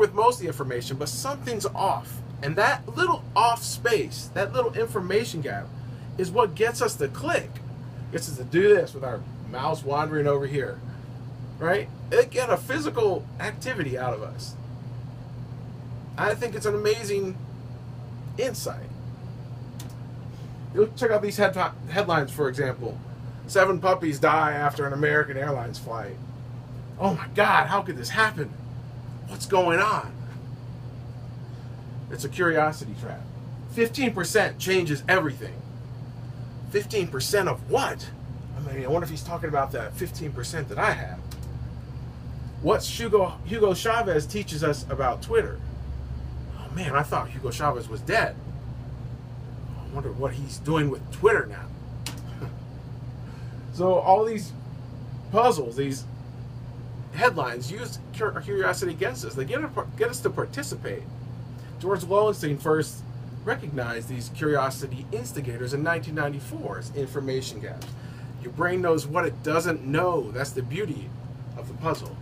with most of the information, but something's off. And that little off space, that little information gap, is what gets us to click. Gets us to do this with our mouse wandering over here, right? It get a physical activity out of us. I think it's an amazing insight. You check out these headlines, for example. 7 puppies die after an American Airlines flight. Oh my God, how could this happen? What's going on? It's a curiosity trap. 15% changes everything. 15% of what? I mean, I wonder if he's talking about that 15% that I have. What Hugo Chavez teaches us about Twitter. Oh man, I thought Hugo Chavez was dead. I wonder what he's doing with Twitter now. So all these puzzles, these headlines use curiosity against us. They get us to participate. George Lowenstein first recognized these curiosity instigators in 1994 as information gaps. Your brain knows what it doesn't know. That's the beauty of the puzzle.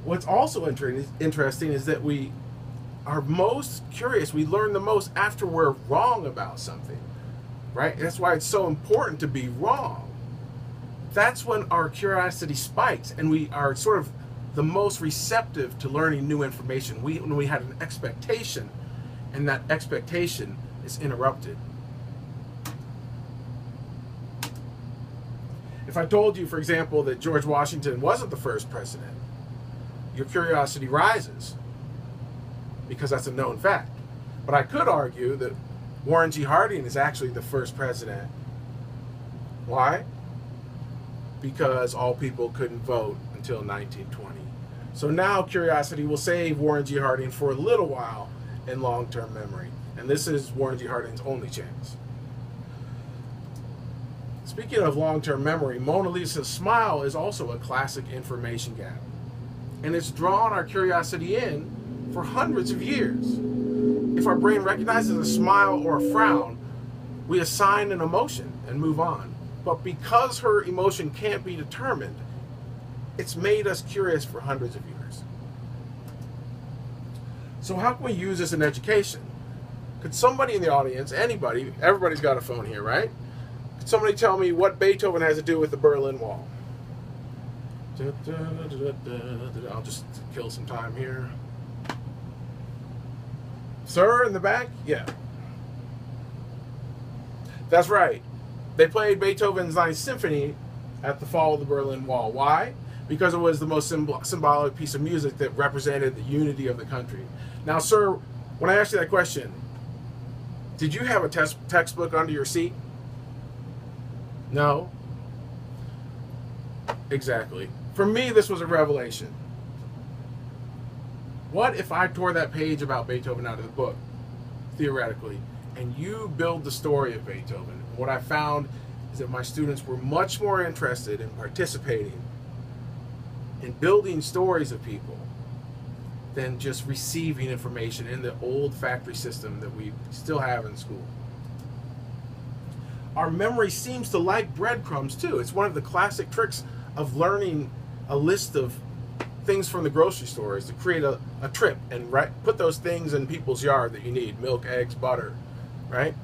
What's also interesting is that we are most curious, we learn the most after we're wrong about something, right? That's why it's so important to be wrong. That's when our curiosity spikes and we are sort of the most receptive to learning new information. When we had an expectation and that expectation is interrupted. If I told you, for example, that George Washington wasn't the first president, your curiosity rises because that's a known fact. But I could argue that Warren G. Harding is actually the first president. Why? Because all people couldn't vote until 1920. So now curiosity will save Warren G. Harding for a little while in long-term memory. And this is Warren G. Harding's only chance. Speaking of long-term memory, Mona Lisa's smile is also a classic information gap. And it's drawn our curiosity in for hundreds of years. If our brain recognizes a smile or a frown, we assign an emotion and move on. But because her emotion can't be determined, it's made us curious for hundreds of years. So how can we use this in education? Could somebody in the audience, anybody, everybody's got a phone here, right? Could somebody tell me what Beethoven has to do with the Berlin Wall? I'll just kill some time here. Sir, in the back? Yeah. That's right. They played Beethoven's Ninth Symphony at the fall of the Berlin Wall. Why? Because it was the most symbolic piece of music that represented the unity of the country. Now, sir, when I asked you that question, did you have a textbook under your seat? No? Exactly. For me, this was a revelation. What if I tore that page about Beethoven out of the book, theoretically, and you build the story of Beethoven? What I found is that my students were much more interested in participating in building stories of people than just receiving information in the old factory system that we still have in school. Our memory seems to like breadcrumbs too. It's one of the classic tricks of learning a list of things from the grocery store is to create a trip and put those things in people's yard that you need: milk, eggs, butter, right?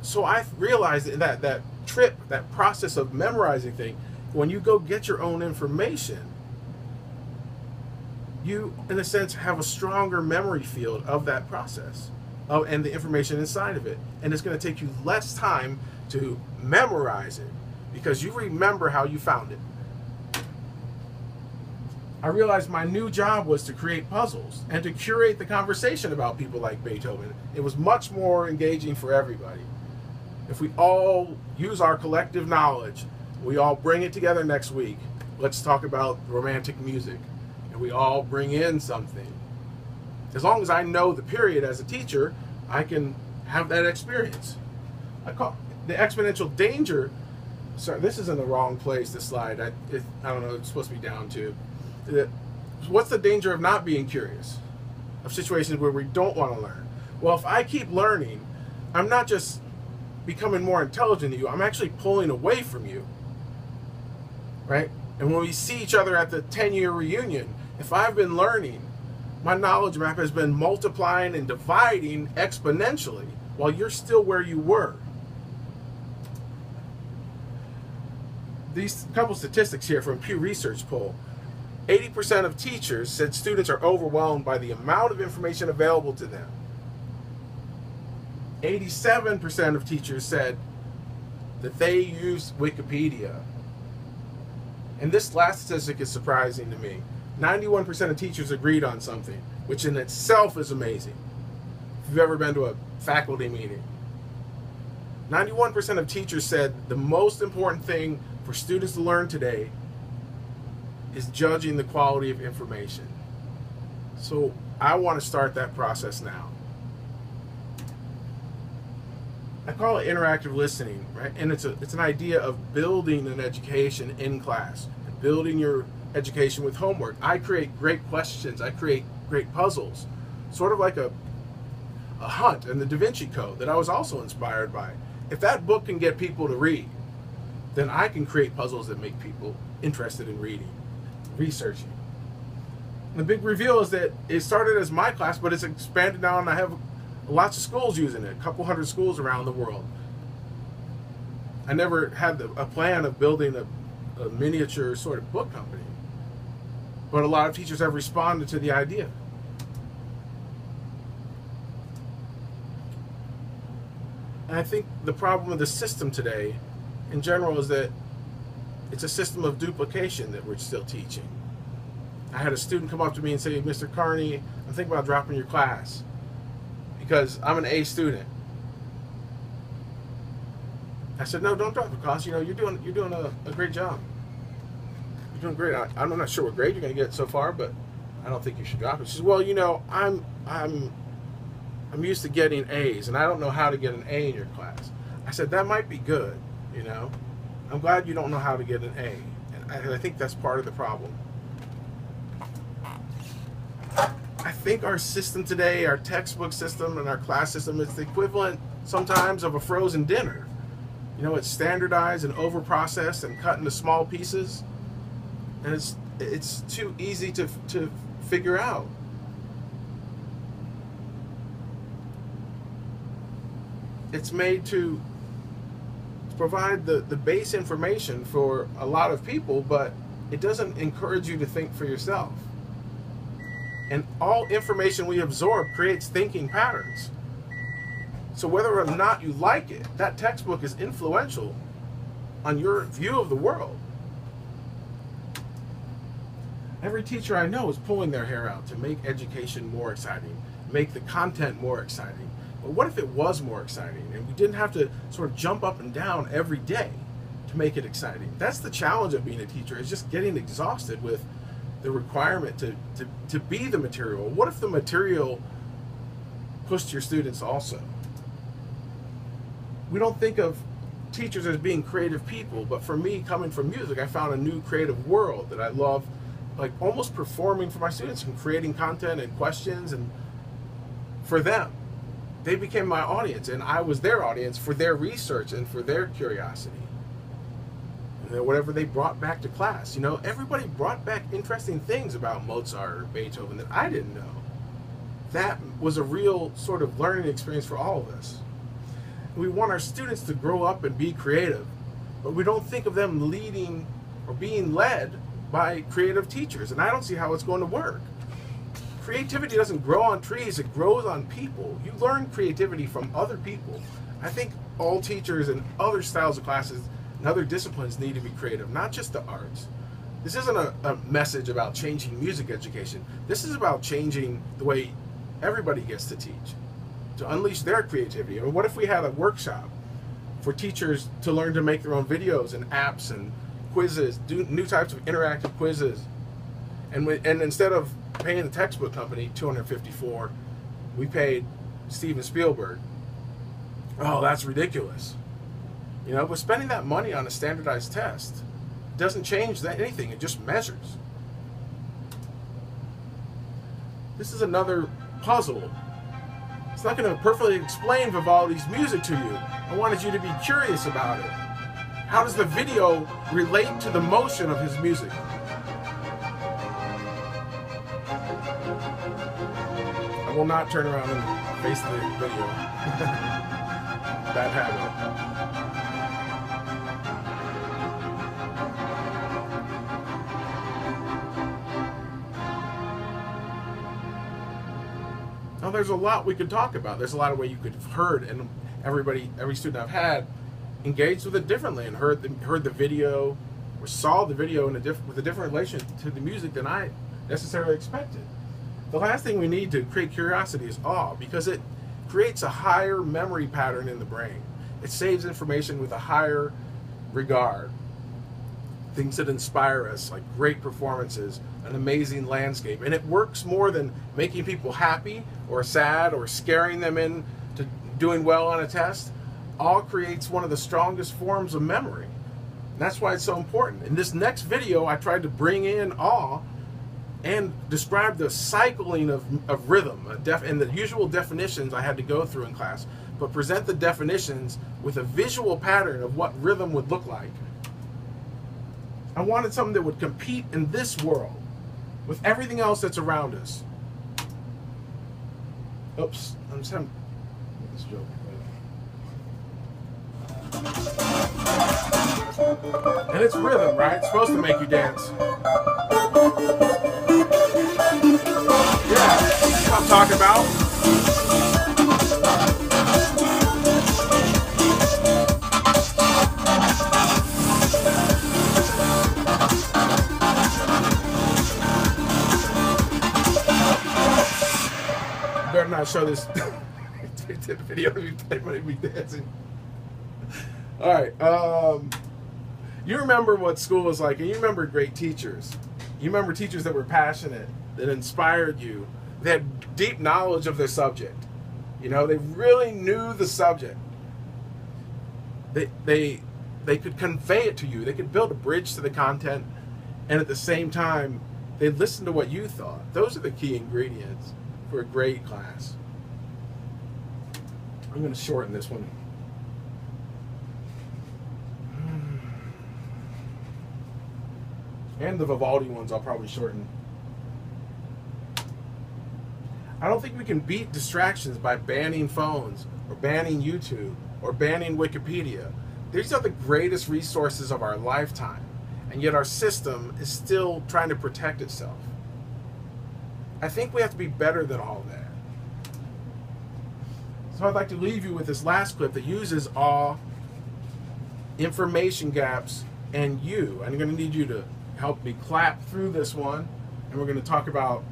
So I realized that trip, that process of memorizing things, when you go get your own information, you, in a sense, have a stronger memory field of that process and the information inside of it. And it's going to take you less time to memorize it because you remember how you found it. I realized my new job was to create puzzles and to curate the conversation about people like Beethoven. It was much more engaging for everybody. If we all use our collective knowledge, we all bring it together next week. Let's talk about romantic music. And we all bring in something. As long as I know the period as a teacher, I can have that experience. I call the exponential danger. Sorry, this is in the wrong place, this slide. I don't know, it's supposed to be down to. What's the danger of not being curious? Of situations where we don't want to learn? Well, if I keep learning, I'm not just becoming more intelligent than you, I'm actually pulling away from you. Right? And when we see each other at the 10-year reunion, If I've been learning, my knowledge map has been multiplying and dividing exponentially while you're still where you were. These couple statistics here from Pew Research poll. 80% of teachers said students are overwhelmed by the amount of information available to them. 87% of teachers said that they use Wikipedia. And this last statistic is surprising to me. 91% of teachers agreed on something, which in itself is amazing. If you've ever been to a faculty meeting. 91% of teachers said the most important thing for students to learn today is judging the quality of information. So I want to start that process now. I call it interactive listening, right? And it's an idea of building an education in class, and building your education with homework. I create great questions. I create great puzzles, sort of like a Hunt and the Da Vinci Code that I was also inspired by. If that book can get people to read, then I can create puzzles that make people interested in reading, researching. And the big reveal is that it started as my class, but it's expanded now, and I have lots of schools using it, a couple hundred schools around the world. I never had a plan of building a miniature sort of book company, but a lot of teachers have responded to the idea. And I think the problem with the system today, in general, is that it's a system of duplication that we're still teaching. I had a student come up to me and say, "Mr. Carney, I'm thinking about dropping your class because I'm an A student." I said, "No, don't drop the class. You know, you're doing a great job. You're doing great. I'm not sure what grade you're going to get so far, but I don't think you should drop it." She says, "Well, you know, I'm used to getting A's, and I don't know how to get an A in your class." I said, "That might be good, you know. I'm glad you don't know how to get an A." And I think that's part of the problem. I think our system today, our textbook system and our class system, is the equivalent sometimes of a frozen dinner. You know, it's standardized and over-processed and cut into small pieces, and it's too easy to figure out. It's made to provide the base information for a lot of people, but it doesn't encourage you to think for yourself. And all information we absorb creates thinking patterns. So whether or not you like it, that textbook is influential on your view of the world. Every teacher I know is pulling their hair out to make education more exciting, make the content more exciting. But what if it was more exciting and we didn't have to sort of jump up and down every day to make it exciting? That's the challenge of being a teacher, is just getting exhausted with the requirement to be the material. What if the material pushed your students also? We don't think of teachers as being creative people, but for me, coming from music, I found a new creative world that I love, like almost performing for my students and creating content and questions and for them. They became my audience, and I was their audience for their research and for their curiosity. And whatever they brought back to class, you know, everybody brought back interesting things about Mozart or Beethoven that I didn't know. That was a real sort of learning experience for all of us. We want our students to grow up and be creative, but we don't think of them leading or being led by creative teachers, and I don't see how it's going to work. Creativity doesn't grow on trees, it grows on people. You learn creativity from other people. I think all teachers and other styles of classes and other disciplines need to be creative, not just the arts. This isn't a message about changing music education. This is about changing the way everybody gets to teach, to unleash their creativity. I mean, what if we had a workshop for teachers to learn to make their own videos and apps and quizzes, do new types of interactive quizzes, and instead of paying the textbook company $254, we paid Steven Spielberg. Oh, that's ridiculous. You know, but spending that money on a standardized test doesn't change anything, it just measures. This is another puzzle. It's not going to perfectly explain Vivaldi's music to you. I wanted you to be curious about it. How does the video relate to the motion of his music? I will not turn around and face the video. Bad habit. Now, there's a lot we could talk about. There's a lot of ways you could have heard, and every student I've had engaged with it differently and heard the video or saw the video with a different relation to the music than I necessarily expected. The last thing we need to create curiosity is awe, because it creates a higher memory pattern in the brain. It saves information with a higher regard. Things that inspire us, like great performances, an amazing landscape. And it works more than making people happy or sad or scaring them into doing well on a test. Awe creates one of the strongest forms of memory. And that's why it's so important. In this next video, I tried to bring in awe and describe the cycling of rhythm and the usual definitions I had to go through in class, but present the definitions with a visual pattern of what rhythm would look like. I wanted something that would compete in this world with everything else that's around us. Oops, I'm just having this joke. And it's rhythm, right? It's supposed to make you dance. Yeah, that's what I'm talking about. Better not show this video of me dancing. All right, you remember what school was like, and you remember great teachers. You remember teachers that were passionate, that inspired you. They had deep knowledge of their subject. You know, they really knew the subject. They could convey it to you. They could build a bridge to the content, and at the same time, they listened to what you thought. Those are the key ingredients for a great class. I'm going to shorten this one. And the Vivaldi ones I'll probably shorten. I don't think we can beat distractions by banning phones or banning YouTube or banning Wikipedia. These are the greatest resources of our lifetime, and yet our system is still trying to protect itself. I think we have to be better than all that. So I'd like to leave you with this last clip that uses awe, information gaps, and you. I'm going to need you to help me clap through this one, and we're going to talk about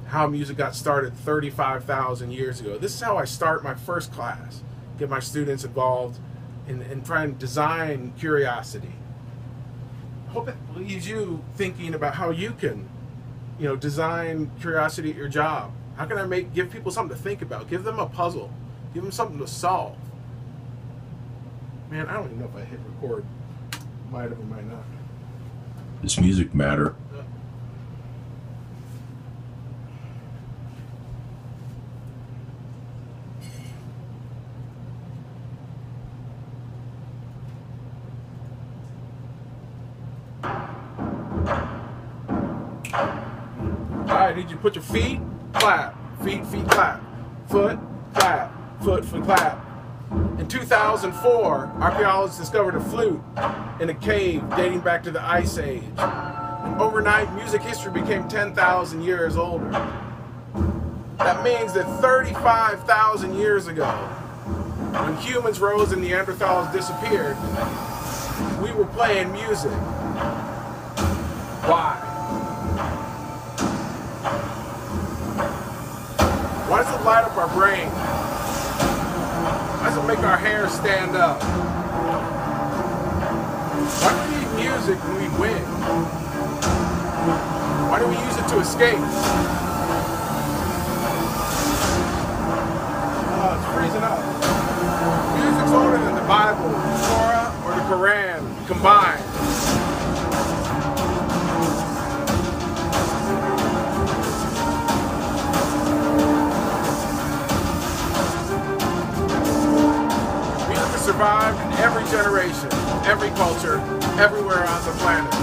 how music got started 35,000 years ago. This is how I start my first class, get my students involved in trying to design curiosity. I hope it leaves you thinking about how you can, design curiosity at your job. How can I give people something to think about? Give them a puzzle. Give them something to solve. Man, I don't even know if I hit record. Might have or might not. Does music matter? I need you to put your feet, clap, feet, clap, foot, clap, foot, clap. In 2004, archaeologists discovered a flute in a cave dating back to the Ice Age. And overnight, music history became 10,000 years older. That means that 35,000 years ago, when humans rose and Neanderthals disappeared, we were playing music. Why? Why does it light up our brain? Why does it make our hair stand up? Why do we need music when we win? Why do we use it to escape? Oh, it's freezing up. Music's older than the Bible, the Torah, or the Quran combined. Survived in every generation, every culture, everywhere on the planet.